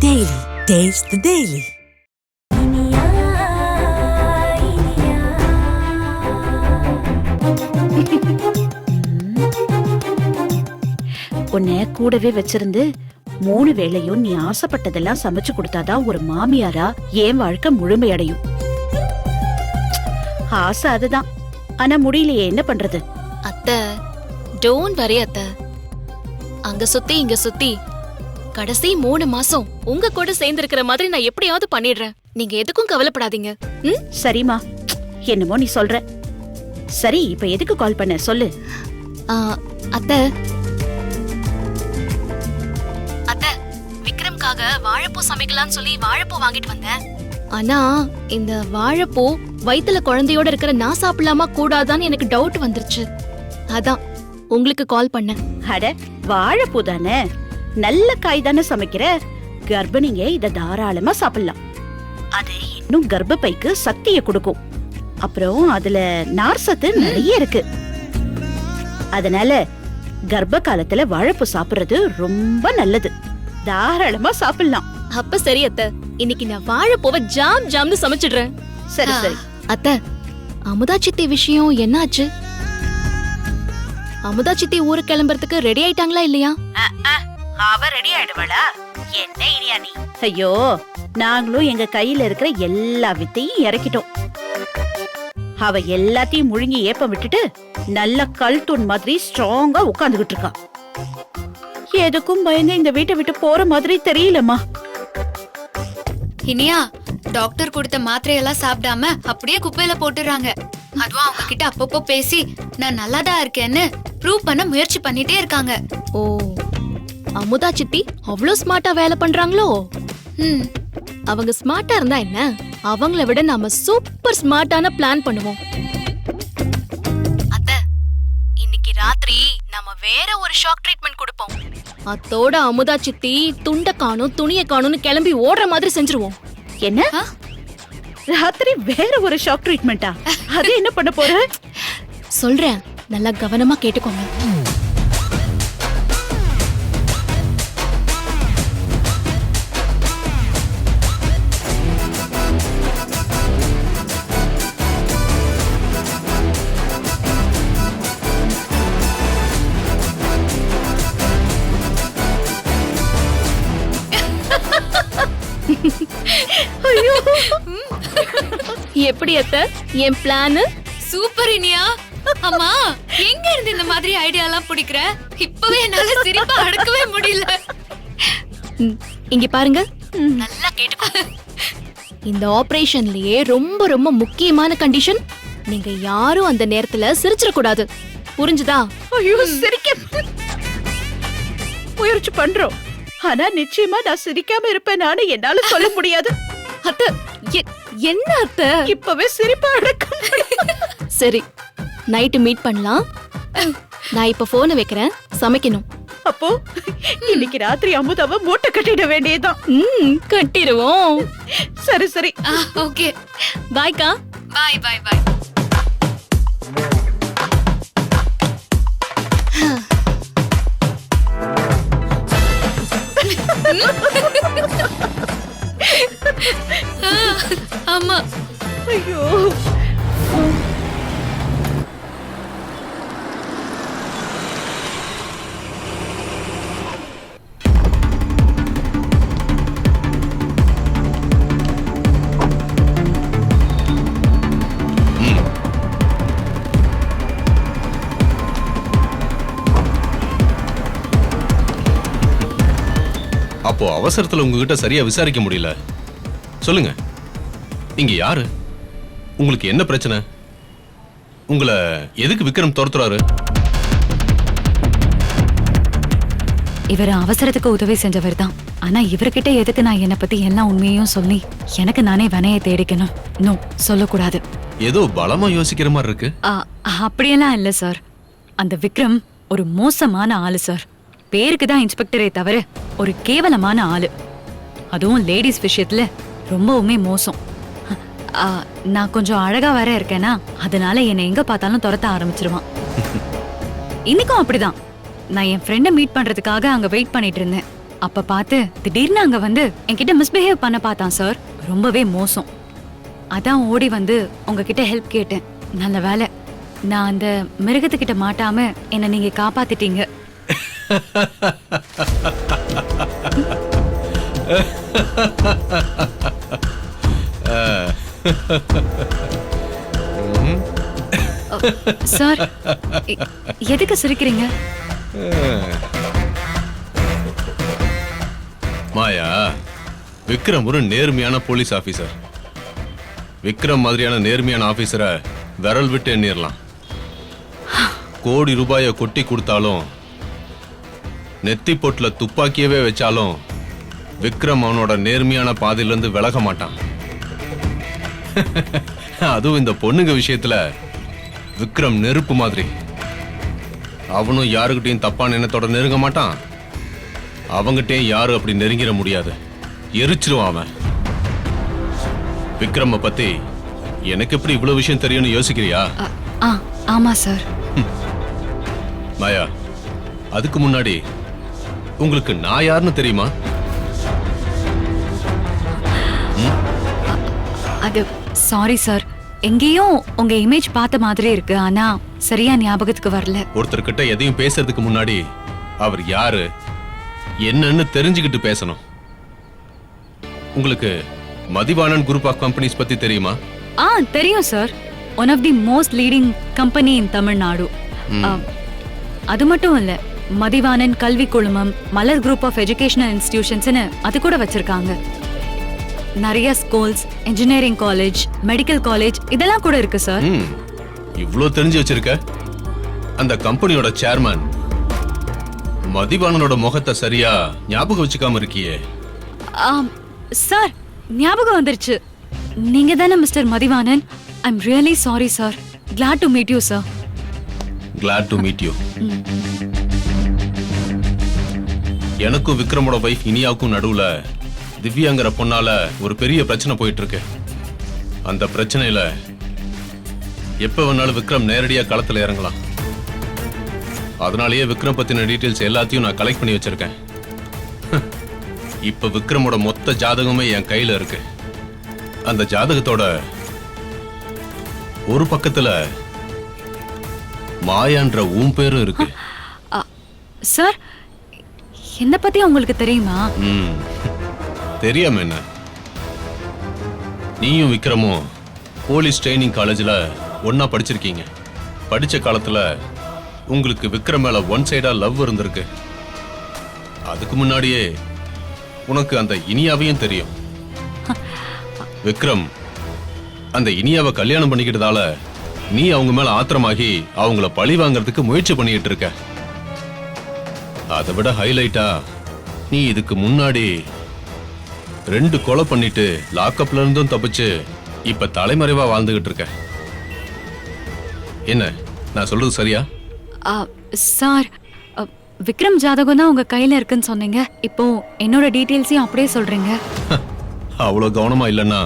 Daily. Taste the Daily. உன்னை கூடவே வச்சிருந்து 3 வேளையும் நீ ஆசைப்பட்டதெல்லாம் சமைச்சு கொடுத்தாதான் ஒரு மாமியாரா என் வாழ்க்கை முழுமையடையும். ஆசை அதுதான், ஆனா முடியலையே, என்ன பண்றது? அத்தை, டோன்ட் வரி அத்தை. அங்க சுத்தி இங்க சுத்தி கடைசி 3 மாசம் உங்க கூட சேர்ந்து இருக்கிற மாதிரி நான் எப்படியாவது பண்ணிடுறேன். நீங்க எதுக்கும் கவலைப்படாதீங்க. சரிமா, என்னமோ நீ சொல்ற. சரி, இப்ப எதுக்கு கால் பண்ண சொல்லு. அத்தை, அத்தை, விக்ரம்காக வாழைப்பூ சமைக்கலாம்னு சொல்லி வாழைப்பூ வாங்கிட்டு வந்தேன். ஆனா இந்த வாழைப்பூ வயித்துல குழந்தையோட இருக்கிற நான் சாப்பிடலாமா கூடாதான்னு எனக்கு டவுட் வந்துருச்சு. அதான் உங்களுக்கு கால் பண்ணேன். அட, வாழைப்பூ தானே, நல்ல காய் தானே சமைக்கிற. கர்ப்பிணிங்க இத தாராளமா சாப்பிடலாம். அது இன்னும் கர்ப்பப்பைக்கு சக்தியை கொடுக்கும். அப்புறம் அதுல நார் சத்து நிறைய இருக்கு. அதனால கர்ப்ப காலத்துல வாழைப்பூ சாப்பிடுறது ரொம்ப நல்லது. தாராளமா சாப்பிடலாம். அப்ப சரி அத்தை, இன்னைக்கு நான் வாழைப்பூவை ஜாம் ஜாம்னு சமைச்சிடுறேன். சரி சரி. அத்தை, அமுதா சித்தி விஷயம் என்னாச்சு? அமுதா சித்தி ஊருக்கு கிளம்புறதுக்கு ரெடி ஆயிட்டாங்களா இல்லையா? அவ ரெடி ஆயிடுவாளா? என்ன இனியா நீ? ஐயோ, நாங்களும் எங்க கையில இருக்கிற எல்லா வித்தையும் இறக்கிட்டோம். அவ எல்லாத்தையும் முழுங்கி ஏப்ப விட்டுட்டு நல்ல கல் தூண் மாதிரி ஸ்ட்ராங்கா உட்கார்ந்துகிட்டு இருக்கா. எதுக்கும் பயந்து இந்த வீட்டை விட்டு போற மாதிரி தெரியலம்மா. இனியா, டாக்டர் கொடுத்த மாத்திரையெல்லாம் சாப்பிடாம அப்படியே குப்பையில போட்டுறாங்க. அதுவும் அவங்க கிட்ட அப்பப்போ பேசி நான் நல்லாதான் இருக்கேன்னு ப்ரூவ் பண்ண முயற்சி பண்ணிட்டே இருக்காங்க. ஓ, அமுதா சித்தி அவ்வளவு ஸ்மார்ட்டா வேலை பண்றாங்களோ? அவங்க ஸ்மார்ட்டா இருந்தா என்ன, அவங்கள விட நாம சூப்பர் ஸ்மார்ட்டான பிளான் பண்ணுவோம். அத்தை, இன்னைக்கு ராத்திரி நாம வேற ஒரு ஷாக் ட்ரீட்மெண்ட் கொடுப்போம். அத்தோட அமுதா சித்தி துண்ட காணும் துணிய காணும்னு கிளம்பி ஓடுற மாதிரி செஞ்சிருவோம். என்ன ராத்திரி வேற ஒரு ஷாக் ட்ரீட்மெண்டா? அது என்ன பண்ண போற? சொல்றேன், நல்லா கவனமா கேட்டுக்கோங்க. எப்படி அத்த என் பிளான்? சூப்பர் இனியா. அம்மா, எங்க இருந்து இந்த மாதிரி ஐடியா எல்லாம் பிடிக்கிற? இப்பவே என்னால சிரிப்பா அடக்கவே முடியல. இங்க பாருங்க, நல்லா கேட்டுக்கோ. இந்த ஆபரேஷன்லயே ரொம்ப ரொம்ப முக்கியமான கண்டிஷன், நீங்க யாரும் அந்த நேரத்துல சிரிச்சிட கூடாது. புரிஞ்சுதா? ஐயோ, சிரிக்க முயற்சி பண்றோம், ஆனா நிச்சயமா நான் சிரிக்காம இருப்பேன். நானு என்னால சொல்ல முடியாது. அத்த, என்ன அத்த? இப்பவே சிரிப்பா அடக்க. சரி, நைட்டு மீட் பண்ணலாம். நான் இப்ப போனை வைக்கிறேன், சமைக்கணும். அப்போ இன்னைக்கு ராத்திரி அமுதாவை மூட்டை கட்டிட வேண்டியதுதான். கட்டிடுவோம். சரி சரி. ஓகே, பாய்க்கா. பாய் பாய் பாய். ஆமா. ஐயோ, அப்போ அவசரத்துல உங்ககிட்ட சரியா விசாரிக்க முடியல. சொல்லுங்க, இங்க யாரு? உங்களுக்கு என்ன பிரச்சனை? உங்களை எதுக்கு விக்ரம் துரத்துறாரு? இவர் அவசரத்துக்கு உதவி செஞ்சவர் தான். ஆனா இவர்கிட்ட எதுக்கு நான் என்ன பத்தி எல்லா உண்மையும் சொல்லி எனக்கு நானே வனைய தேடிக்கணும்? நோ, சொல்லக்கூடாது. ஏதோ பலமா யோசிக்கிற மாதிரி இருக்கு. அப்படியெல்லாம் இல்ல சார். அந்த விக்ரம் ஒரு மோசமான ஆளு சார். பேருக்கு தான் இன்ஸ்பெக்டரே தவிர ஒரு கேவலமான ஆளு. அதுவும் லேடிஸ் விஷயத்துல ரொம்பவுமே மோசம். நான் கொஞ்சம் அழகா வேற இருக்கேனா, அதனால என்னை எங்க பார்த்தாலும் துரத்த ஆரம்பிச்சிருவான். இன்னைக்கும் அப்படிதான். நான் என் ஃப்ரெண்டை மீட் பண்றதுக்காக அங்க வெயிட் பண்ணிட்டு இருந்தேன். அப்ப பார்த்து திடீர்னு அங்க வந்து என்கிட்ட மிஸ்பிஹேவ் பண்ண பார்த்தான் சார். ரொம்பவே மோசம். அதான் ஓடி வந்து உங்ககிட்ட ஹெல்ப் கேட்டேன். நல்ல வேலை நான் அந்த மிருகத்துக்கிட்ட மாட்டாம என்ன நீங்க காப்பாத்திட்டீங்க. சார் எதுக்கு சிரிக்கிறீங்க? மாயா, விக்ரம் ஒரு நேர்மையான போலீஸ் ஆபீசர். விக்ரம் மாதிரியான நேர்மையான ஆபீசரை விரல் விட்டு எண்ணிரலாம். கோடி ரூபாயை கொட்டி கொடுத்தாலும் நெத்தி பொட்டுல துப்பாக்கியவே வச்சாலும் விக்ரம் அவனோட நேர்மையான பாதையிலிருந்து விலக மாட்டான். அதுவும் இந்த பொண்ணுங்க விஷயத்துல விக்ரம் நெருப்பு மாதிரி. அவனும் யாருக்கிட்டையும் தப்பான எண்ணத்தோட நெருங்க மாட்டான். அவங்கிட்டையும் யாரும் அப்படி நெருங்கிட முடியாது. எரிச்சிருவான் அவன். விக்ரம பத்தி எனக்கு எப்படி இவ்வளவு விஷயம் தெரியும்னு யோசிக்கிறியா? ஆமா சார். மாயா, அதுக்கு முன்னாடி உங்களுக்கு நான் யாருன்னு தெரியுமா? அது சாரி சார், எங்கேயோ உங்க இமேஜ் பார்த்த மாதிரி இருக்கு, ஆனா சரியா ஞாபகத்துக்கு வரல. ஒருத்தர்கிட்ட எதையும் பேசுறதுக்கு முன்னாடி அவர் யாரு என்னன்னு தெரிஞ்சுக்கிட்டு பேசணும். உங்களுக்கு மதிவாணன் குரூப் ஆஃப் கம்பெனிஸ் பத்தி தெரியுமா? தெரியும் sir. One of the most leading company in Tamil Nadu. அது மட்டும் இல்ல, மதிவாணன் கல்வி குழுமம், மலர் குரூப் ஆஃப் எஜுகேஷனல் இன்ஸ்டிடியூஷன்ஸ்னு அது கூட வச்சிருக்காங்க. நிறைய schools, engineering college, medical college இதெல்லாம் கூட இருக்கு சார். இவ்ளோ தெரிஞ்சு வச்சிருக்க. அந்த கம்பெனியோட சேர்மன் மதிவாணனோட முகத்தை சரியா ஞாபகம் வச்சுக்காம இருக்கியே. சார் ஞாபகம் வந்துருச்சு. நீங்க தானே mister Mathivanan? I am really sorry sir. Glad to meet you sir. Glad to meet you. எனக்கும் விக்ரமோட வைஃப் இனியாவுக்கும் நடுவுல திவ்யாங்கிற பொண்ணால ஒரு பெரிய பிரச்சனை போயிட்டு இருக்கு. அந்த பிரச்சனையில எப்ப வேணாலும் விக்ரம் நேரடியா களத்துல இறங்கலாம். அதனாலேயே விக்ரம் பத்தின டீடைல்ஸ் எல்லாத்தையும் நான் கலெக்ட் பண்ணி வச்சிருக்கேன். இப்ப விக்ரமோட மொத்த ஜாதகமே என் கையில இருக்கு. அந்த ஜாதகத்தோட ஒரு பக்கத்துல மாயான்ற உன் பேரும் இருக்கு. சார் என்ன பத்தி உங்களுக்கு தெரியுமா? தெரியாம என்ன? நீயும் விக்ரமும் போலீஸ் ட்ரைனிங் காலேஜ்ல ஒன்னா படிச்சிருக்கீங்க. படிச்ச காலத்துல உங்களுக்கு விக்ரம் மேல ஒன் சைடா லவ் இருந்திருக்கு. அதுக்கு முன்னாடியே உனக்கு அந்த இனியாவையும் தெரியும். விக்ரம் அந்த இனியாவை கல்யாணம் பண்ணிக்கிட்டதால நீ அவங்க மேல ஆத்திரமாகி அவங்கள பழி வாங்கறதுக்கு முயற்சி பண்ணிட்டு இருக்க. அதை விட ஹைலைட்டா நீ இதுக்கு முன்னாடி 2 கொலை பண்ணிட்டு லாக்அப்ல இருந்தும் தப்பிச்சு இப்ப தலைமறைவா வாழ்ந்துகிட்டு இருக்க. என்ன நான் சொல்றது சரியா? சார் விக்ரம் ஜாதகம் தான் உங்க கையில இருக்குன்னு சொன்னீங்க. இப்போ என்னோட டீடைல்ஸையும் அப்படியே சொல்றீங்க. அவ்வளவு கவனமா இல்லைன்னா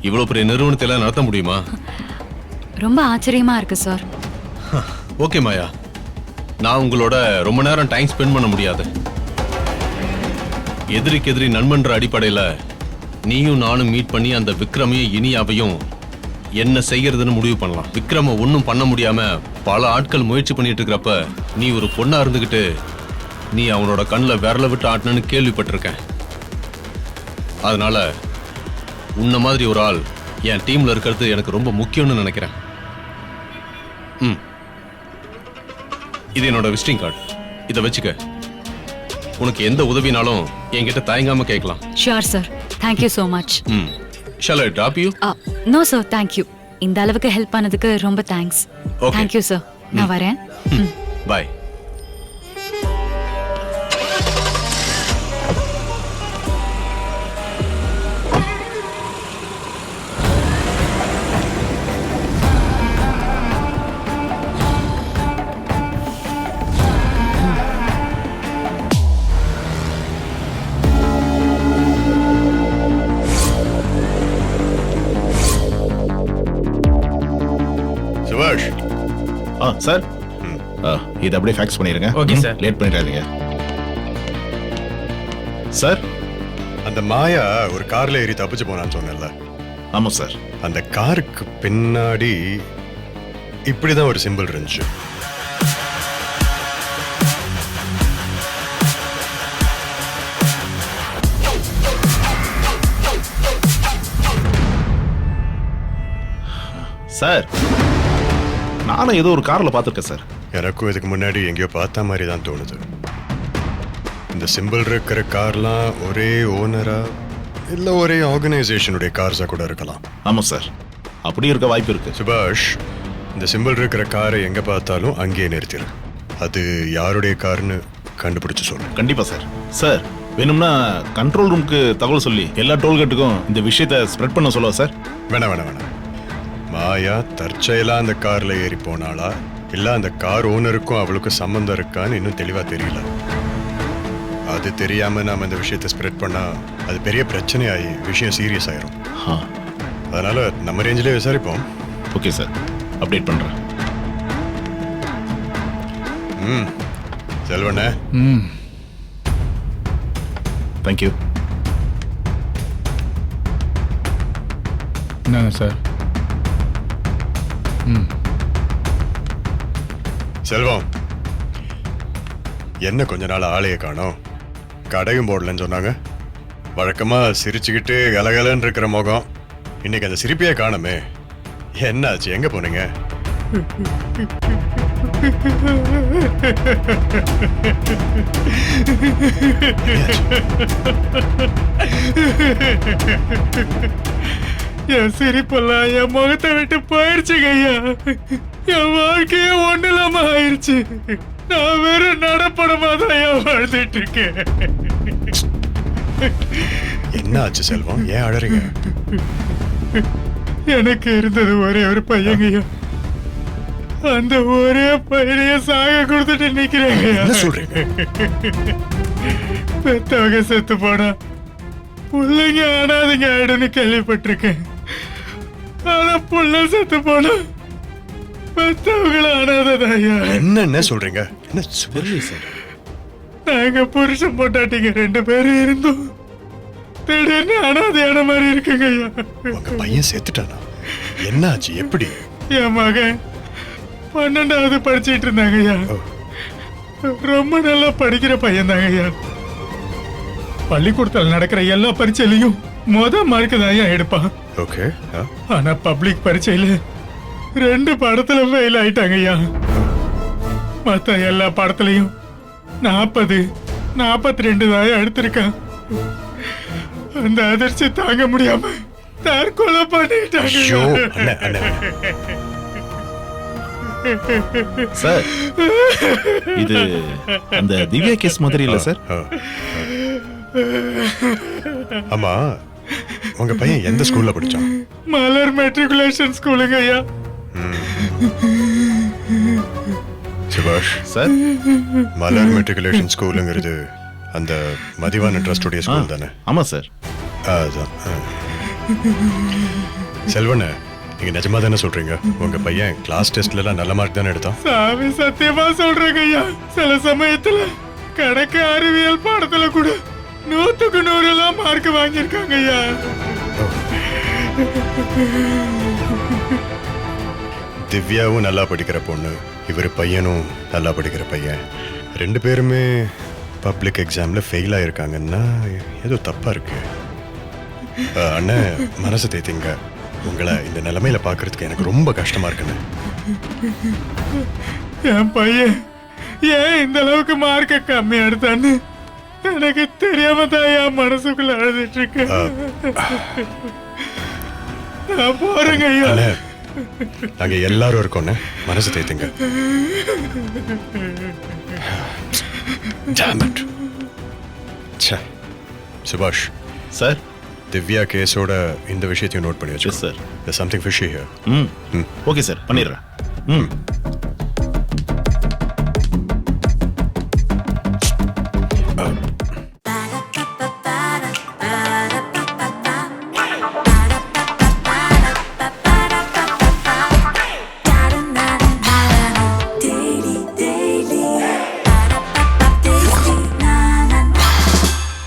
இவ்வளவு பெரிய நிறுவனத்தை எல்லாம் நடத்த முடியுமா? ரொம்ப ஆச்சரியமா இருக்கு சார். ஓகே மாயா, நான் உங்களோட ரொம்ப நேரம் டைம் ஸ்பெண்ட் பண்ண முடியாது. எதிரிக்கு எதிரி நண்பன்ற அடிப்படையில நீயும் நானும் மீட் பண்ணி அந்த விக்ரமையும் இனியாவையும் என்ன செய்யறதுன்னு முடிவு பண்ணலாம். விக்ரம ஒன்னும் பண்ண முடியாம பல ஆட்கள் முயற்சி பண்ணிட்டு இருக்கிறப்ப நீ ஒரு பொண்ணா இருந்துகிட்டு நீ அவனோட கண்ணில் விரல விட்டு ஆட்டினு கேள்விப்பட்டிருக்கேன். அதனால உன்ன மாதிரி ஒரு ஆள் என் டீம்ல இருக்கிறது எனக்கு ரொம்ப முக்கியம்னு நினைக்கிறேன். இது என்னோட விசிட்டிங் கார்டு. இதை வச்சுக்க. உனக்கு எந்த உதவினாலும் என்கிட்ட தயங்காம கேட்கலாம். Sure sir. Thank you so much. Shall I drop you? No sir, thank you. இந்த அளவுக்கு ஹெல்ப் பண்ணதுக்கு ரொம்ப thanks. Okay. Thank you sir. நான் வரேன். Bye. சிவாஷ். சார் இதை அப்படியே ஃபேக்ஸ் பண்ணிருங்க. Okay sir. லேட் பண்ணிடாதீங்க. சார். அந்த மாயா ஒரு கார்ல ஏறி தப்பிச்சு போனான்னு சொன்னேன்ல. ஆமா சார். அந்த காருக்கு பின்னாடி இப்படிதான் ஒரு சிம்பிள் இருந்துச்சு. சார், நானும் ஏதோ ஒரு கார்ல பார்த்துருக்கேன் சார். எனக்கும் இதுக்கு முன்னாடி எங்கேயோ பார்த்த மாதிரி தான் தோணுது. இந்த சிம்பிள் இருக்கிற கார்லாம் ஒரே ஓனரா இல்ல ஒரே ஆர்கனைசேஷனுடைய கார்ஸா கூட இருக்கலாம். ஆமா சார், அப்படி இருக்க வாய்ப்பு இருக்கு. சுபாஷ், இந்த சிம்பிள் இருக்கிற காரை எங்க பார்த்தாலும் அங்கேயே நிறுத்திடு. அது யாருடைய கார்னு கண்டுபிடிச்சு சொல்லு. கண்டிப்பா சார். சார், வேணும்னா கண்ட்ரோல் ரூமுக்கு தகவல் சொல்லி எல்லா டோல்கேட்டுக்கும் இந்த விஷயத்தை ஸ்ப்ரெட் பண்ண சொல்லுவா சார். வேணாம் வேணாம் வேணாம். மாயா தற்செயலா அந்த கார்ல ஏறி போனாளா இல்ல அந்த கார் ஓனருக்கும் அவளுக்கும் சம்பந்தம் இருக்கான்னு இன்னும் தெளிவா தெரியல. அது தெரியாம நாம இந்த விஷயத்தை ஸ்ப்ரெட் பண்ணா அது பெரிய பிரச்சனையாகி விஷயம் சீரியஸ் ஆயிரும். அதனால நம்ம ரேஞ்சிலே விசாரிப்போம். ஓகே சார், அப்டேட் பண்றேன். செல்வண்ணே. தேங்க்யூ. என்னங்க சார்? செல்வம், என்ன கொஞ்ச நாள் ஆளைய காணோம், கடையும் போடலன்னு சொன்னாங்க. வழக்கமா சிரிச்சுக்கிட்டு கலகலன்னு இருக்கிற முகம், இன்னைக்கு அந்த சிரிப்பையே காணுமே. என்னாச்சு, எங்க போனீங்க? என் சிரிப்பெல்லாம் என் முகத்தை விட்டு போயிடுச்சுங்க ஐயா. என் வாழ்க்கையே ஒண்ணு இல்லாம ஆயிடுச்சு. நான் வெறும் நடப்படமா தான் ஐயா வாழ்ந்துட்டு இருக்கேன். என்ன ஆச்சு செல்வம், ஏன் அழறீங்க? எனக்கு இருந்தது ஒரே ஒரு பையங்கய்யா. அந்த ஒரே பையனைய சாக கொடுத்துட்டு நிக்கிறேங்க. என்ன சொல்றீங்க? பெத்தவங்க செத்து போனா பிள்ளைங்க ஆனாதுங்க ஆயிடுன்னு கேள்விப்பட்டிருக்கேன். ஆனா புள்ள செத்து போனா பெத்தவங்கள ஆனாததாயா. என்ன சொல்றீங்க? என்ன சொல்லி சார்? நாங்க புருஷன் பொண்டாட்டிங்க 2 பேரும் இருந்தோம். திடீர்னு அனாதையான மாதிரி இருக்குங்க ஐயா. உங்க பையன் செத்துட்டானா? என்ன ஆச்சு, எப்படி? என் மகன் 12வது படிச்சிட்டு இருந்தாங்க ஐயா. ரொம்ப நல்லா படிக்கிற பையன் தாங்க ஐயா. பள்ளிக்கூடத்தில் நடக்கிற எல்லா பரீட்சையிலையும் மார்க் தான் ஐயா எடுப்பான். ஓகே. ஆனா பப்ளிக் பரீட்சையில 2 பாடத்துல ஃபெயில் ஆயிட்டாங்க ஐயா. மத்த எல்லா பாடத்திலையும் 40, 42 தான் எடுத்திருக்கான். அந்த அதிர்ச்சி தாங்க முடியாம தற்கொலை பண்ணிட்டாங்க. சார், இது அந்த திவ்யா கேஸ் மாதிரி இல்ல சார்? ஆமா, உங்க பையன் எந்த ஸ்கூல்ல படிச்சான்? மலர் மெட்ரிகுலேஷன் ஸ்கூலுங்க ஐயா. சுபாஷ் சார், மலர் மெட்ரிகுலேஷன் ஸ்கூலுங்கிறது அந்த மதிவான ட்ரஸ்டுடைய ஸ்கூல் தானே? ஆமா சார். அதான். செல்வண்ண, நீங்க நிஜமா தானே சொல்றீங்க? உங்க பையன் கிளாஸ் டெஸ்ட்ல எல்லாம் நல்ல மார்க் தானே எடுத்தான்? சாமி சத்தியமா சொல்றேங்க ஐயா. சில சமயத்துல கணக்கு அறிவியல் பாடத்துல கூட 100க்கு 100 எல்லாம் மார்க் வாங்கியிருக்காங்க ஐயா. திவ்யாவும் நல்லா படிக்கிற பொண்ணு, இவர் பையனும் நல்லா படிக்கிற பையன். 2 பேருமே பப்ளிக் எக்ஸாம்ல ஃபெயில் ஆயிருக்காங்கன்னா ஏதோ தப்பா இருக்கு. அண்ணன், மனசு தேத்திங்க. உங்களை இந்த நிலைமையில பாக்குறதுக்கு எனக்கு ரொம்ப கஷ்டமா இருக்குன்னு. என் பையன் ஏன் இந்த அளவுக்கு மார்க்க கம்மி எடுத்தான்னு எனக்கு தெரியாம தான் என் மனசுக்குள்ள அழுதுட்டு இருக்கேன். நான் போறேங்க ஐயா. நாங்க எல்லாரும் இருக்கோன்னு மனசு தேத்துங்க. சுபாஷ் சார், திவ்யா கேஸோட இந்த விஷயத்தையும் நோட் பண்ணி வச்சு sir. Something fishy here. Okay sir, பண்ணிடுறேன்.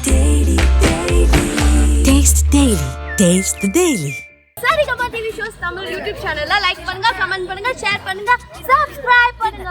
Daily. Daily. Taste the Daily. Saregama TV shows Tamil YouTube சேனல்ல லைக் பண்ணுங்க, கமெண்ட் பண்ணுங்க, ஷேர் பண்ணுங்க, சப்ஸ்கிரைப் பண்ணுங்க.